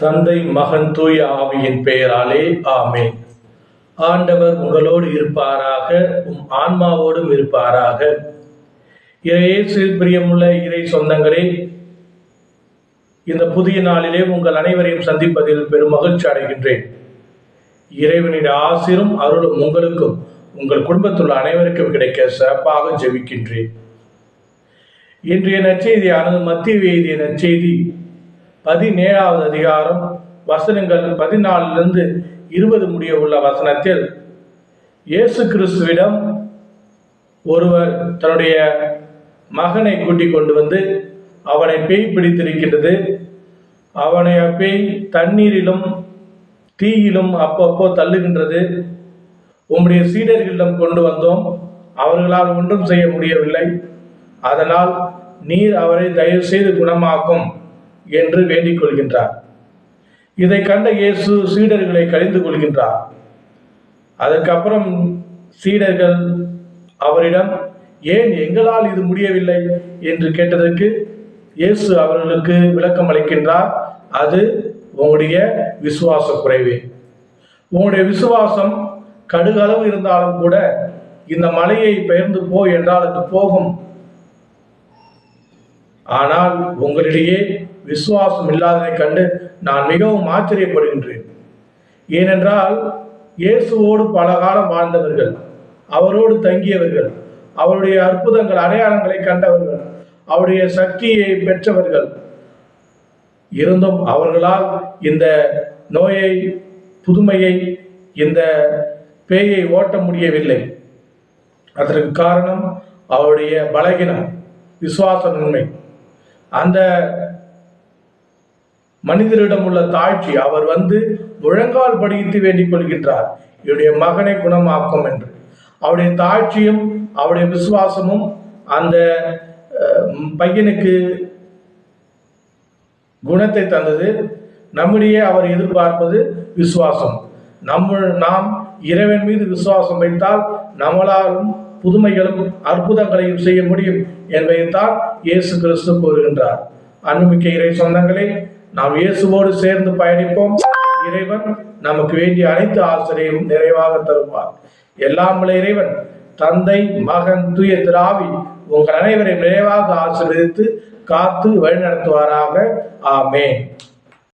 தந்தை மகன் தூய ஆவியின் பெயராலே ஆமென். ஆண்டவர் உங்களோடு இருப்பாராக, உம் ஆன்மாவோடும் இருப்பாராக. இயேசுவில் பிரியமுள்ள இறை சொந்தங்களே, இந்த புதிய நாளிலே உங்கள் அனைவரையும் சந்திப்பதில் பெரும் மகிழ்ச்சி அடைகின்றேன். இறைவனின் ஆசீரும் அருளும் உங்களுக்கும் உங்கள் குடும்பத்துள்ள அனைவருக்கும் கிடைக்க சிறப்பாக ஜெபிக்கின்றேன். இன்றைய நற்செய்தியானது மத்தேயு எழுதிய நற்செய்தி 17வது அதிகாரம் வசனங்கள் 14 20 முடிய உள்ள வசனத்தில், இயேசு கிறிஸ்துவிடம் ஒருவர் தன்னுடைய மகனை கூட்டிக் கொண்டு வந்து அவனை பேய் பிடித்திருக்கின்றது, அவனை பேய் தண்ணீரிலும் தீயிலும் அப்பப்போ தள்ளுகின்றது, உம்முடைய சீடர்களிடம் கொண்டு வந்தோம், அவர்களால் ஒன்றும் செய்ய முடியவில்லை, அதனால் நீர் அவரை தயவு செய்து குணமாக்கும் என்று வேண்டிக் கொள்கின்றார். இதை கண்ட இயேசு சீடர்களை கடிந்து கொள்கின்றார். அதற்கப்புறம் சீடர்கள் அவரிடம், ஏன் எங்களால் இது முடியவில்லை என்று கேட்டதற்கு இயேசு அவர்களுக்கு விளக்கம் அளிக்கின்றார். அது உங்களுடைய விசுவாச குறைவே. உங்களுடைய விசுவாசம் கடுகளவு இருந்தாலும் கூட இந்த மலையை பெயர்ந்து போ என்றால் அது போகும். ஆனால் உங்களிடையே விசுவாசம் இல்லாததை கண்டு நான் மிகவும் ஆச்சரியப்படுகின்றேன். ஏனென்றால் இயேசுவோடு பல காலம் வாழ்ந்தவர்கள், அவரோடு தங்கியவர்கள், அவருடைய அற்புதங்கள் அடையாளங்களை கண்டவர்கள், அவருடைய சக்தியை பெற்றவர்கள் இருந்தும் அவர்களால் இந்த நோயை, புதுமையை, இந்த பேயை ஓட்ட முடியவில்லை. அதற்கு காரணம் அவருடைய பலகீனம், விசுவாசமின்மை, அந்த மனிதரிடம் உள்ள தாழ்ச்சி. அவர் வந்து முழங்கால் படித்து வேண்டிக் கொள்கின்றார், என்னுடைய மகனை குணமாக்கும் என்று. அவருடைய தாழ்ச்சியும் அவருடைய விசுவாசமும் அந்த பையனுக்கு குணத்தை தந்தது. நம்முடைய அவர் எதிர்பார்ப்பது விசுவாசம். நாம் இறைவன் மீது விசுவாசம் வைத்தால் நம்மளாலும் புதுமைகளும் அற்புதங்களையும் செய்ய முடியும் என்பதைத்தான் இயேசு கிறிஸ்து கூறுகின்றார். அன்புமிக்க இறை சொந்தங்களே, நாம் இயேசுவோடு சேர்ந்து பயணிப்போம். இறைவன் நமக்கு வேண்டிய அனைத்து ஆசிரியரும் நிறைவாக தருவார். எல்லாம் உள்ள இறைவன் தந்தை, மகன், தூய திராவி உங்கள் அனைவரை நிறைவாக ஆசீர்வதித்து காத்து வழிநடத்துவாராக. ஆமென்.